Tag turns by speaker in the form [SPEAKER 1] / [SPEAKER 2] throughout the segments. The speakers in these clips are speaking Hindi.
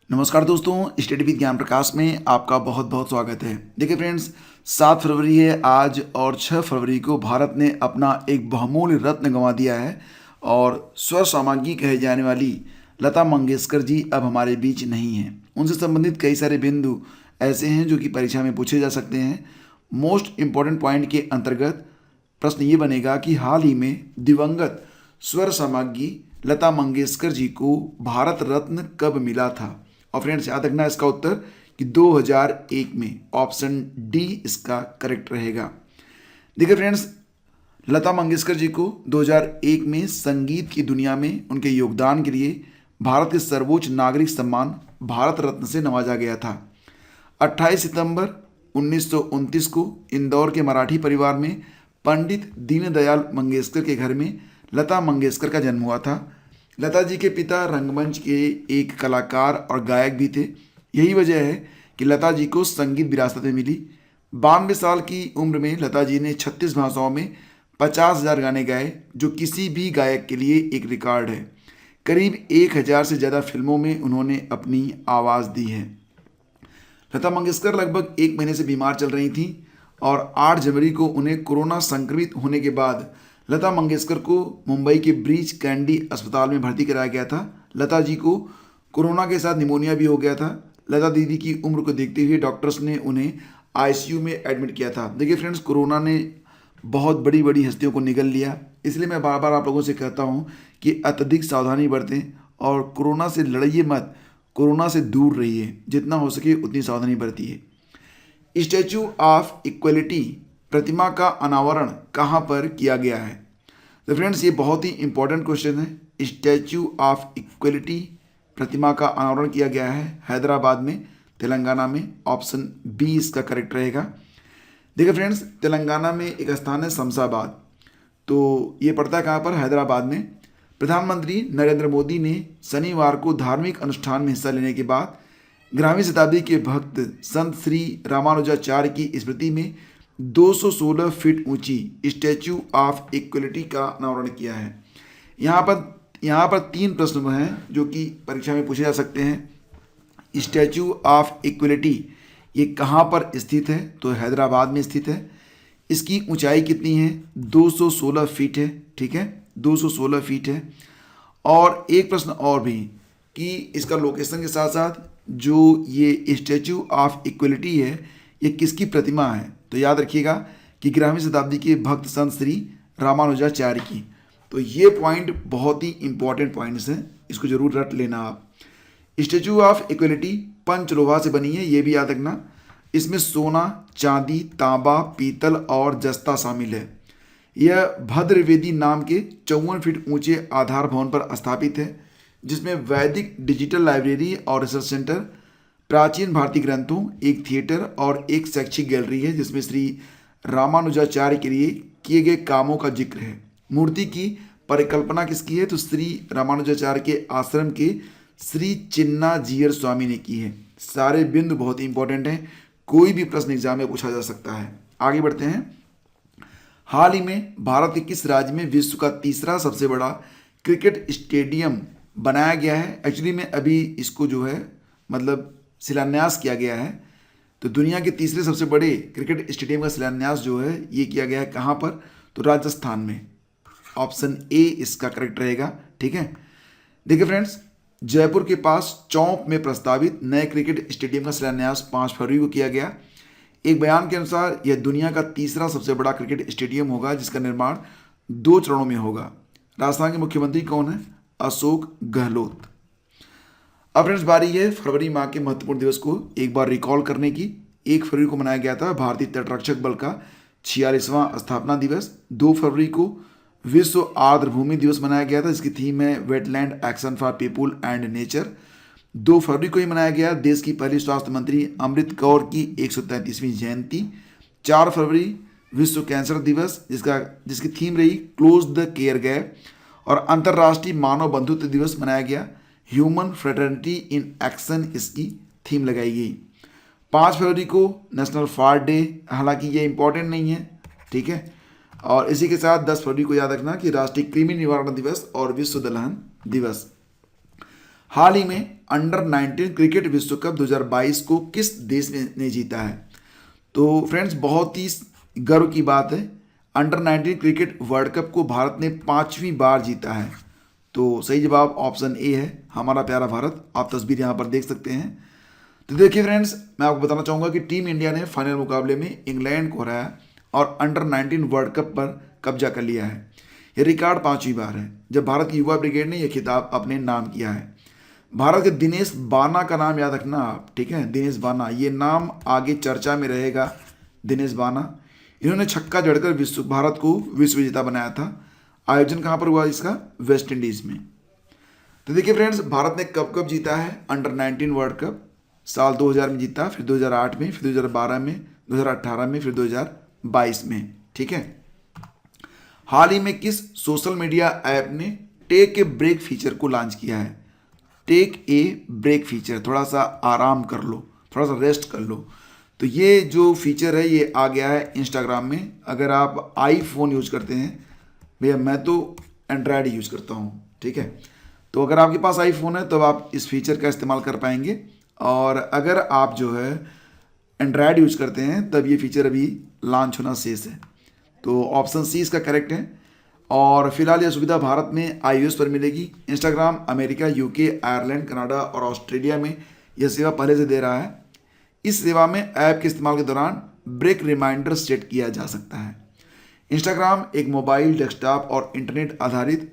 [SPEAKER 1] नमस्कार दोस्तों, स्टडी विद ज्ञान प्रकाश में आपका बहुत बहुत स्वागत है। देखिए फ्रेंड्स, 7 फरवरी है आज और 6 फरवरी को भारत ने अपना एक बहुमूल्य रत्न गंवा दिया है और स्वर साम्राज्ञी कहे जाने वाली लता मंगेशकर जी अब हमारे बीच नहीं हैं। उनसे संबंधित कई सारे बिंदु ऐसे हैं जो कि परीक्षा में पूछे जा सकते हैं। मोस्ट इम्पॉर्टेंट पॉइंट के अंतर्गत प्रश्न ये बनेगा कि हाल ही में दिवंगत स्वर साम्राज्ञी लता मंगेशकर जी को भारत रत्न कब मिला था। और फ्रेंड्स याद रखना इसका उत्तर कि 2001 में, ऑप्शन डी इसका करेक्ट रहेगा। देखिए फ्रेंड्स, लता मंगेशकर जी को 2001 में संगीत की दुनिया में उनके योगदान के लिए भारत के सर्वोच्च नागरिक सम्मान भारत रत्न से नवाजा गया था। 28 सितंबर 1929 को इंदौर के मराठी परिवार में पंडित दीनदयाल मंगेशकर के घर में लता मंगेशकर का जन्म हुआ था। लता जी के पिता रंगमंच के एक कलाकार और गायक भी थे। यही वजह है कि लता जी को संगीत विरासत में मिली। 92 साल की उम्र में लता जी ने 36 भाषाओं में 50,000 गाने गाए, जो किसी भी गायक के लिए एक रिकॉर्ड है। करीब 1,000 से ज़्यादा फिल्मों में उन्होंने अपनी आवाज़ दी है। लता मंगेशकर लगभग एक महीने से बीमार चल रही थी और 8 जनवरी को उन्हें कोरोना संक्रमित होने के बाद लता मंगेशकर को मुंबई के ब्रीच कैंडी अस्पताल में भर्ती कराया गया था। लता जी को कोरोना के साथ निमोनिया भी हो गया था। लता दीदी की उम्र को देखते हुए डॉक्टर्स ने उन्हें आईसीयू में एडमिट किया था। देखिए फ्रेंड्स, कोरोना ने बहुत बड़ी बड़ी हस्तियों को निगल लिया, इसलिए मैं बार बार आप लोगों से कहता हूँ कि अत्यधिक सावधानी बरतें और कोरोना से लड़िए मत, कोरोना से दूर रहिए, जितना हो सके उतनी सावधानी बरतिए। स्टैचू ऑफ इक्वलिटी प्रतिमा का अनावरण कहाँ पर किया गया है? तो फ्रेंड्स, ये बहुत ही इंपॉर्टेंट क्वेश्चन है। स्टैचू ऑफ इक्वलिटी प्रतिमा का अनावरण किया गया है हैदराबाद में, तेलंगाना में। ऑप्शन बी इसका करेक्ट रहेगा। देखिए फ्रेंड्स, तेलंगाना में एक स्थान है शमशाबाद, तो ये पड़ता है कहाँ पर? हैदराबाद में। प्रधानमंत्री नरेंद्र मोदी ने शनिवार को धार्मिक अनुष्ठान में हिस्सा लेने के बाद ग्रामीण शताब्दी के भक्त संत श्री रामानुजाचार्य की स्मृति में 216 फीट ऊंची स्टैचू ऑफ इक्वलिटी का अनावरण किया है। यहाँ पर 3 प्रश्न हैं जो कि परीक्षा में पूछे जा सकते हैं। स्टैचू ऑफ इक्वलिटी ये कहाँ पर स्थित है? तो हैदराबाद में स्थित है। इसकी ऊंचाई कितनी है? 216 फीट है। ठीक है, 216 फीट है। और एक प्रश्न और भी कि इसका लोकेशन के साथ साथ जो ये स्टैचू ऑफ इक्वलिटी है ये किसकी प्रतिमा है? तो याद रखिएगा कि ग्रामीण शताब्दी के भक्त संत श्री रामानुजाचार्य की। तो ये पॉइंट बहुत ही इंपॉर्टेंट पॉइंट्स हैं, इसको जरूर रट लेना आप। स्टैचू ऑफ इक्वलिटी पंचलोहा से बनी है, ये भी याद रखना। इसमें सोना, चांदी, तांबा, पीतल और जस्ता शामिल है। यह भद्रवेदी नाम के 54 फीट ऊंचे आधार भवन पर स्थापित है, जिसमें वैदिक डिजिटल लाइब्रेरी और रिसर्च सेंटर, प्राचीन भारतीय ग्रंथों, एक थिएटर और एक शैक्षिक गैलरी है, जिसमें श्री रामानुजाचार्य के लिए किए गए कामों का जिक्र है। मूर्ति की परिकल्पना किसकी है? तो श्री रामानुजाचार्य के आश्रम के श्री चिन्ना जीयर स्वामी ने की है। सारे बिंदु बहुत ही इंपॉर्टेंट हैं, कोई भी प्रश्न एग्जाम में पूछा जा सकता है। आगे बढ़ते हैं। हाल ही में भारत के किस राज्य में विश्व का तीसरा सबसे बड़ा क्रिकेट स्टेडियम बनाया गया है? एक्चुअली में अभी इसको जो है मतलब शिलान्यास किया गया है। तो दुनिया के तीसरे सबसे बड़े क्रिकेट स्टेडियम का शिलान्यास जो है ये किया गया है कहाँ पर? तो राजस्थान में। ऑप्शन ए इसका करेक्ट रहेगा। ठीक है, देखिए फ्रेंड्स, जयपुर के पास चौंक में प्रस्तावित नए क्रिकेट स्टेडियम का शिलान्यास 5 फरवरी को किया गया। एक बयान के अनुसार यह दुनिया का तीसरा सबसे बड़ा क्रिकेट स्टेडियम होगा, जिसका निर्माण 2 चरणों में होगा। राजस्थान के मुख्यमंत्री कौन है? अशोक गहलोत। अब फ्रेंड्स बारी है फरवरी माह के महत्वपूर्ण दिवस को एक बार रिकॉल करने की। 1 फरवरी को मनाया गया था भारतीय तटरक्षक बल का 46वां स्थापना दिवस। 2 फरवरी को विश्व आर्द्रभूमि दिवस मनाया गया था, जिसकी थीम है wetland action for people and nature. 2 फरवरी को ही मनाया गया देश की पहली स्वास्थ्य मंत्री अमृत कौर की 133वीं जयंती। 4 फरवरी विश्व कैंसर दिवस, जिसकी थीम रही क्लोज द केयर गैप। और अंतर्राष्ट्रीय मानव बंधुत्व दिवस मनाया गया, ह्यूमन फ्रेटर्निटी इन एक्शन इसकी थीम लगाई गई। 5 फरवरी को नेशनल फार्ट डे, हालांकि ये इंपॉर्टेंट नहीं है। ठीक है, और इसी के साथ 10 फरवरी को याद रखना कि राष्ट्रीय कृमि निवारण दिवस और विश्व दलहन दिवस। हाल ही में अंडर 19 क्रिकेट विश्व कप 2022 को किस देश ने जीता है? तो फ्रेंड्स, बहुत ही गर्व की बात है, अंडर 19 क्रिकेट वर्ल्ड कप को भारत ने 5वीं बार जीता है। तो सही जवाब ऑप्शन ए है, हमारा प्यारा भारत। आप तस्वीर यहाँ पर देख सकते हैं। तो देखिए फ्रेंड्स, मैं आपको बताना चाहूँगा कि टीम इंडिया ने फाइनल मुकाबले में इंग्लैंड को हराया और अंडर 19 वर्ल्ड कप पर कब्जा कर लिया है। यह रिकॉर्ड 5वीं बार है जब भारत की युवा ब्रिगेड ने यह खिताब अपने नाम किया है। भारत के दिनेश बाना का नाम याद रखना आप, ठीक है, दिनेश बाना, ये नाम आगे चर्चा में रहेगा। दिनेश बाना, इन्होंने छक्का जड़कर भारत को विश्व विजेता बनाया था। आयोजन कहाँ पर हुआ इसका? वेस्ट इंडीज में। तो देखिए फ्रेंड्स, भारत ने कब कब जीता है अंडर 19 वर्ल्ड कप? साल 2000 में जीता, फिर 2008 में, फिर 2012 में, 2018 में, फिर 2022 में, ठीक है। हाल ही में किस सोशल मीडिया ऐप ने टेक ए ब्रेक फीचर को लॉन्च किया है? टेक ए ब्रेक फीचर, थोड़ा सा आराम कर लो, थोड़ा सा रेस्ट कर लो। तो ये जो फीचर है ये आ गया है इंस्टाग्राम में। अगर आप आईफोन यूज करते हैं, भैया मैं तो एंड्रॉयड यूज करता हूँ, ठीक है, तो अगर आपके पास आईफोन है तो आप इस फीचर का इस्तेमाल कर पाएंगे। और अगर आप जो है एंड्रॉयड यूज करते हैं तब ये फीचर अभी लॉन्च होना शेष है। तो ऑप्शन सी इसका करेक्ट है। और फिलहाल यह सुविधा भारत में iOS पर मिलेगी। Instagram America, UK, Ireland, Canada और ऑस्ट्रेलिया में यह सेवा पहले से दे रहा है। इस सेवा में ऐप के इस्तेमाल के दौरान ब्रेक रिमाइंडर सेट किया जा सकता है। इंस्टाग्राम एक मोबाइल, डेस्कटॉप और इंटरनेट आधारित,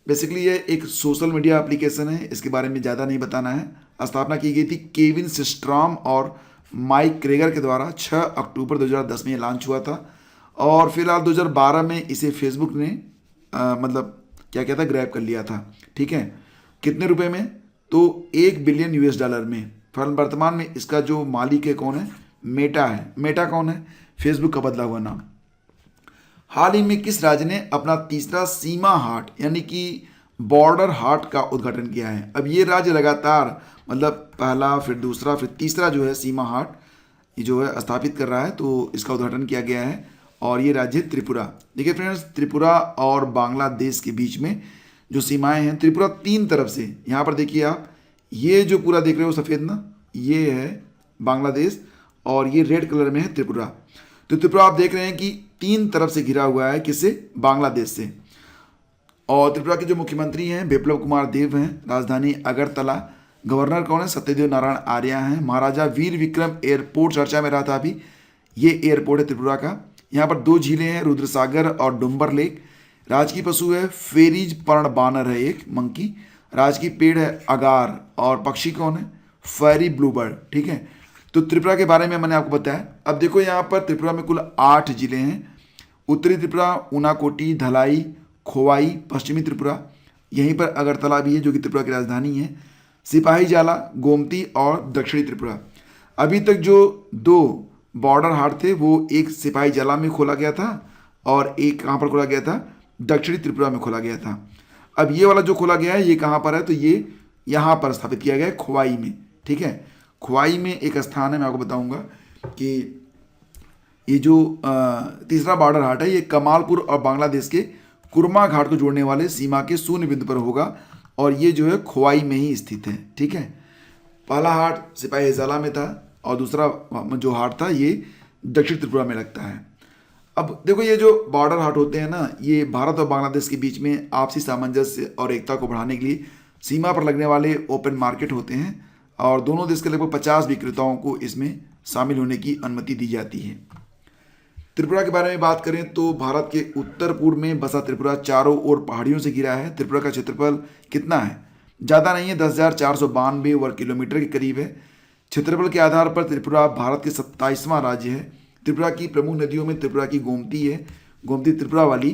[SPEAKER 1] बेसिकली ये एक सोशल मीडिया एप्लीकेशन है। इसके बारे में ज़्यादा नहीं बताना है। स्थापना की गई थी केविन सिस्ट्रॉम और माइक क्रेगर के द्वारा। 6 अक्टूबर 2010 में ये लॉन्च हुआ था और फिलहाल 2012 में इसे फेसबुक ने मतलब क्या कहता है, ग्रैब कर लिया था, ठीक है। कितने रुपए में? तो $1 बिलियन में। वर्तमान में इसका जो मालिक है कौन है? मेटा है। मेटा कौन है? फेसबुक का बदला हुआ नाम। हाल ही में किस राज्य ने अपना तीसरा सीमा हाट यानी कि बॉर्डर हाट का उद्घाटन किया है? अब ये राज्य लगातार, मतलब पहला, फिर दूसरा, फिर तीसरा जो है सीमा हाट ये जो है स्थापित कर रहा है। तो इसका उद्घाटन किया गया है और ये राज्य त्रिपुरा। देखिए फ्रेंड्स, त्रिपुरा और बांग्लादेश के बीच में जो सीमाएं हैं, त्रिपुरा 3 तरफ से, यहाँ पर देखिए आप, ये जो पूरा देख रहे हो सफ़ेद ना, ये है बांग्लादेश और ये रेड कलर में है त्रिपुरा। तो त्रिपुरा आप देख रहे हैं कि 3 तरफ से घिरा हुआ है, किससे? बांग्लादेश से। और त्रिपुरा के जो मुख्यमंत्री हैं बिप्लब कुमार देव हैं। राजधानी अगरतला। गवर्नर कौन है? सत्यदेव नारायण आर्य हैं। महाराजा वीर विक्रम एयरपोर्ट चर्चा में रहा था अभी, ये एयरपोर्ट है त्रिपुरा का। यहाँ पर 2 झीलें हैं, रुद्रसागर और डुम्बर लेक। राजकीय पशु है फेरीज पर्ण बानर है एक मंकी। राजकीय पेड़ है अगार और पक्षी कौन है? फेरी ब्लूबर्ड, ठीक है। तो त्रिपुरा के बारे में मैंने आपको बताया। अब देखो यहाँ पर त्रिपुरा में कुल 8 जिले हैं। उत्तरी त्रिपुरा, ऊनाकोटी, धलाई, खोवाई, पश्चिमी त्रिपुरा, यहीं पर अगरतला भी है जो कि त्रिपुरा की राजधानी है, सिपाहीजाला, गोमती और दक्षिणी त्रिपुरा। अभी तक जो 2 बॉर्डर हाट थे वो एक सिपाहीजाला में खोला गया था और एक कहाँ पर खोला गया था? दक्षिणी त्रिपुरा में खोला गया था। अब ये वाला जो खोला गया है ये कहाँ पर है? तो ये यहाँ पर स्थापित किया गया है, खोवाई में, ठीक है। खोवाई में एक स्थान है, मैं आपको बताऊंगा कि ये जो तीसरा बॉर्डर हाट है ये कमालपुर और बांग्लादेश के कुरमा घाट को जोड़ने वाले सीमा के शून्य बिंदु पर होगा और ये जो है खोवाई में ही स्थित है, ठीक है। पहला हाट सिपाहीजाला में था और दूसरा जो हाट था ये दक्षिण त्रिपुरा में लगता है। अब देखो ये जो बॉर्डर हाट होते हैं ना, ये भारत और बांग्लादेश के बीच में आपसी सामंजस्य और एकता को बढ़ाने के लिए सीमा पर लगने वाले ओपन मार्केट होते हैं और दोनों देश के लगभग 50 विक्रेताओं को इसमें शामिल होने की अनुमति दी जाती है। त्रिपुरा के बारे में बात करें तो भारत के उत्तर पूर्व में बसा त्रिपुरा चारों ओर पहाड़ियों से घिरा है। त्रिपुरा का क्षेत्रफल कितना है? ज़्यादा नहीं है, 10,492 वर्ग किलोमीटर के करीब है। क्षेत्रफल के आधार पर त्रिपुरा भारत के 27वां राज्य है। त्रिपुरा की प्रमुख नदियों में त्रिपुरा की गोमती है, गोमती त्रिपुरा वाली,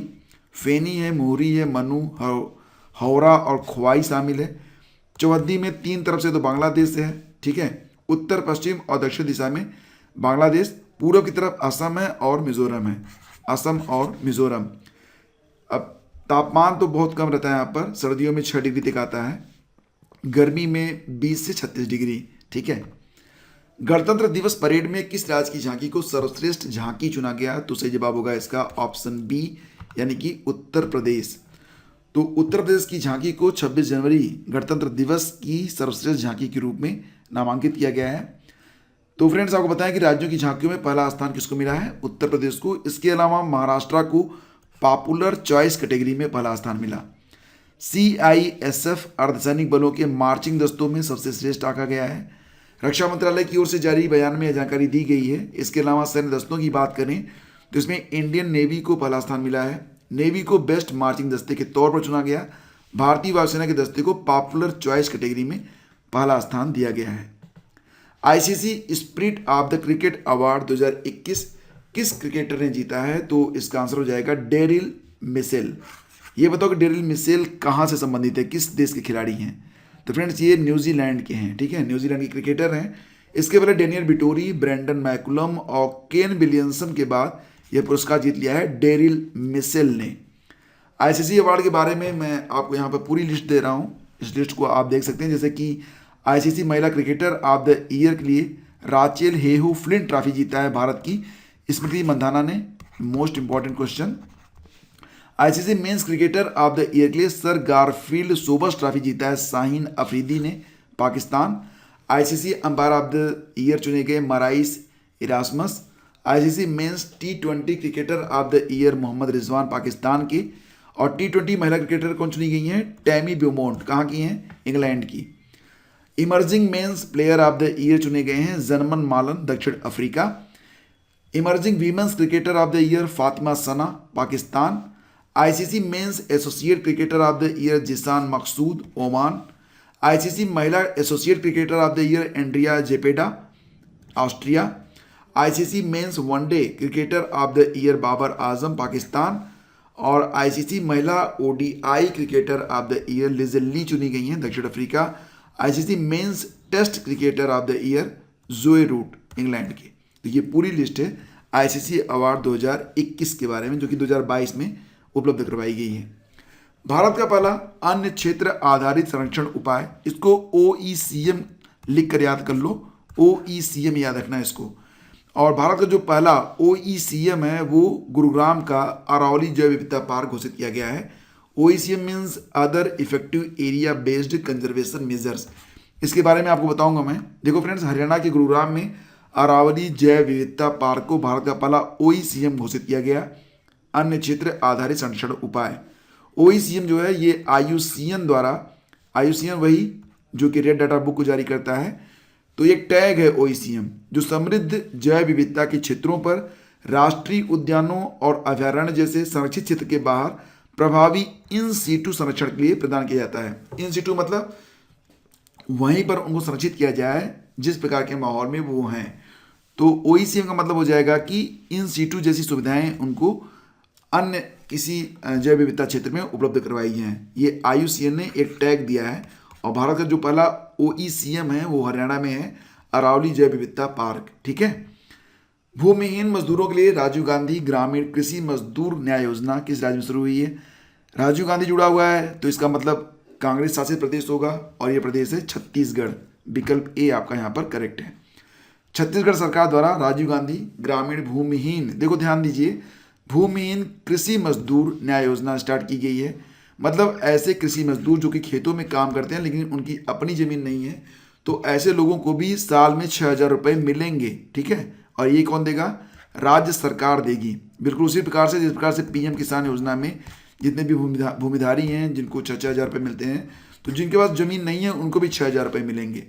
[SPEAKER 1] फेनी है, मोहरी है, मनु, हौरा और खोवाई शामिल है। चौहद्दी में 3 तरफ से तो बांग्लादेश है, ठीक है। उत्तर, पश्चिम और दक्षिण दिशा में बांग्लादेश, पूर्व की तरफ असम है और मिजोरम है, असम और मिजोरम। अब तापमान तो बहुत कम रहता है यहाँ पर, सर्दियों में 6 डिग्री तक आता है, गर्मी में 20 से 36 डिग्री, ठीक है। गणतंत्र दिवस परेड में किस राज्य की झांकी को सर्वश्रेष्ठ झांकी चुना गया? तो सही जवाब होगा इसका ऑप्शन बी, यानी कि उत्तर प्रदेश। तो उत्तर प्रदेश की झांकी को 26 जनवरी गणतंत्र दिवस की सर्वश्रेष्ठ झांकी के रूप में नामांकित किया गया है। तो फ्रेंड्स, आपको बताएं कि राज्यों की झांकियों में पहला स्थान किसको मिला है? उत्तर प्रदेश को। इसके अलावा महाराष्ट्र को पॉपुलर चॉइस कैटेगरी में पहला स्थान मिला। CISF अर्धसैनिक बलों के मार्चिंग दस्तों में सबसे श्रेष्ठ आंका गया है। रक्षा मंत्रालय की ओर से जारी बयान में यह जानकारी दी गई है। इसके अलावा सैन्य दस्तों की बात करें तो इसमें इंडियन नेवी को पहला स्थान मिला है। नेवी को बेस्ट मार्चिंग दस्ते के तौर पर चुना गया। भारतीय वायुसेना के दस्ते को पॉपुलर चॉइस कैटेगरी में पहला स्थान दिया गया है। ICC spirit of the cricket award 2021 किस क्रिकेटर ने जीता है? तो इसका आंसर हो जाएगा डेरिल मिशेल। ये बताओ कि डेरिल मिशेल कहाँ से संबंधित है, किस देश के खिलाड़ी हैं? तो फ्रेंड्स, ये न्यूजीलैंड के हैं। ठीक है, न्यूजीलैंड के क्रिकेटर हैं। इसके पहले डेनियल बिटोरी, ब्रेंडन मैकुलम और केन विलियमसन के बाद यह पुरस्कार जीत लिया है डेरिल मिशेल ने। ICC अवार्ड के बारे में मैं आपको यहाँ पर पूरी लिस्ट दे रहा हूँ। इस लिस्ट को आप देख सकते हैं, जैसे कि ICC महिला क्रिकेटर ऑफ द ईयर के लिए राचेल हेहू फ्लिंट ट्रॉफी जीता है भारत की स्मृति मंधाना ने। Most important question. ICC men's cricketer of the year के लिए सर गारफील्ड सोबर्स ट्रॉफी जीता है शाहीन अफरीदी ने, Pakistan. ICC umpire of the year चुने गए Marais Erasmus. ICC men's T20 cricketer of the year Mohammad Rizwan, Pakistan के। और T20 महिला क्रिकेटर कौन चुनी गई हैं? टैमी ब्यूमोंट, कहाँ की हैं? इंग्लैंड की। Emerging men's player of the year चुने गए हैं जनमन मालन, दक्षिण Africa. Emerging women's cricketer of the year Fatima Sana, Pakistan. ICC men's associate cricketer of the year Zeeshan Maqsood, Oman. ICC महिला associate cricketer of the year Andrea Zepeda, Austria. ICC men's one day cricketer of the year Babar Azam, Pakistan. और ICC महिला ODI cricketer of the year Lizelle Lee चुनी गई हैं, दक्षिण Africa. ICC men's test cricketer of the year Joe Root, England के। तो ये पूरी लिस्ट है ICC अवार्ड 2021 के बारे में, जो कि 2022 में उपलब्ध करवाई गई है। भारत का पहला अन्य क्षेत्र आधारित संरक्षण उपाय, इसको OECM लिख कर याद कर लो। OECM याद रखना है इसको। और भारत का जो पहला OECM है वो गुरुग्राम का अरावली जैव विविधता पार्क घोषित किया गया है। OECM means other effective area based conservation measures. इसके बारे में आपको बताऊंगा मैं। देखो फ्रेंड्स, हरियाणा के गुरुग्राम में अरावली जैव विविधता पार्क को भारत का पहला OECM घोषित किया गया, अन्य क्षेत्र आधारित संरक्षण उपाय। OECM जो है ये IUCN द्वारा, IUCN वही जो कि रेड डाटा बुक को जारी करता है। तो एक टैग है OECM जो समृद्ध जैव विविधता के क्षेत्रों पर राष्ट्रीय उद्यानों और अभयारण्य जैसे संरक्षित क्षेत्र के बाहर प्रभावी इन सीटू संरक्षण के लिए प्रदान किया जाता है। इन सीटू मतलब वहीं पर उनको संरक्षित किया जाए जिस प्रकार के माहौल में वो हैं। तो OECM का मतलब हो जाएगा कि इन सीटू जैसी सुविधाएं उनको अन्य किसी जैव विविधता क्षेत्र में उपलब्ध करवाई हैं। ये IUCN ने एक टैग दिया है। और भारत का जो पहला OECM है वो हरियाणा में है, अरावली जैव विविधता पार्क। ठीक है। भूमिहीन मजदूरों के लिए राजीव गांधी ग्रामीण कृषि मजदूर न्याय योजना किस राज्य में शुरू हुई है? राजीव गांधी जुड़ा हुआ है तो इसका मतलब कांग्रेस शासित प्रदेश होगा, और ये प्रदेश है छत्तीसगढ़। विकल्प ए आपका यहाँ पर करेक्ट है। छत्तीसगढ़ सरकार द्वारा राजीव गांधी ग्रामीण भूमिहीन, देखो ध्यान दीजिए, भूमिहीन कृषि मजदूर न्याय योजना स्टार्ट की गई है। मतलब ऐसे कृषि मजदूर जो कि खेतों में काम करते हैं लेकिन उनकी अपनी जमीन नहीं है, तो ऐसे लोगों को भी साल में 6,000 रुपये मिलेंगे। ठीक है। और ये कौन देगा? राज्य सरकार देगी। बिल्कुल उसी प्रकार से जिस प्रकार से PM किसान योजना में जितने भी भूमिधारी हैं जिनको 6,000 रुपये मिलते हैं, तो जिनके पास जमीन नहीं है उनको भी 6,000 रुपये मिलेंगे।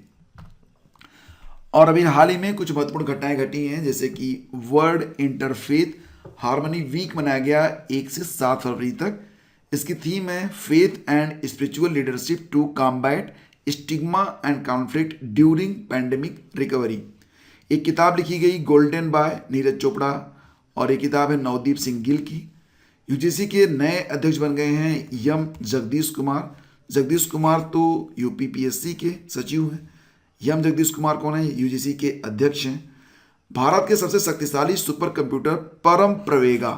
[SPEAKER 1] और अभी हाल ही में कुछ महत्वपूर्ण घटनाएं घटी हैं, जैसे कि वर्ल्ड इंटरफेथ हार्मनी वीक मनाया गया 1 से 7 फरवरी तक। इसकी थीम है faith and spiritual leadership to combat stigma and conflict during pandemic recovery. एक किताब लिखी गई गोल्डन बाय नीरज चोपड़ा, और एक किताब है नवदीप सिंह गिल की। UGC के नए अध्यक्ष बन गए हैं यम जगदीश कुमार। जगदीश कुमार तो UPPSC के सचिव हैं। यम जगदीश कुमार कौन है? UGC के अध्यक्ष हैं। भारत के सबसे शक्तिशाली सुपर कंप्यूटर परम प्रवेगा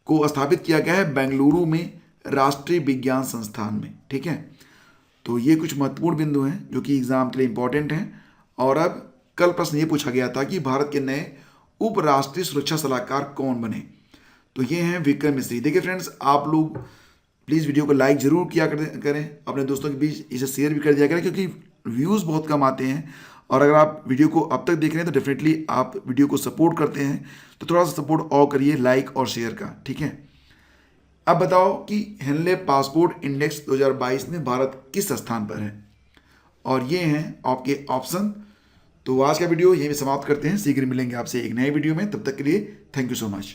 [SPEAKER 1] को स्थापित किया गया है बेंगलुरु में राष्ट्रीय विज्ञान संस्थान में। ठीक है। तो ये कुछ महत्वपूर्ण बिंदु हैं जो कि एग्जाम के लिए इंपॉर्टेंट हैं। और अब कल प्रश्न ये पूछा गया था कि भारत के नए उपराष्ट्रीय सुरक्षा सलाहकार कौन बने? तो ये हैं विक्रम मिश्री। देखिए फ्रेंड्स, आप लोग प्लीज़ वीडियो को लाइक ज़रूर किया करें, अपने दोस्तों के बीच इसे शेयर भी कर दिया करें, क्योंकि व्यूज़ बहुत कम आते हैं। और अगर आप वीडियो को अब तक देख रहे हैं तो डेफिनेटली आप वीडियो को सपोर्ट करते हैं, तो थोड़ा सा सपोर्ट और करिए लाइक और शेयर का, ठीक है। अब बताओ कि हेनले पासपोर्ट इंडेक्स 2022 में भारत किस स्थान पर है, और ये हैं आपके ऑप्शन। तो आज का वीडियो यहीं समाप्त करते हैं, शीघ्र मिलेंगे आपसे एक नए वीडियो में, तब तक के लिए थैंक यू सो मच।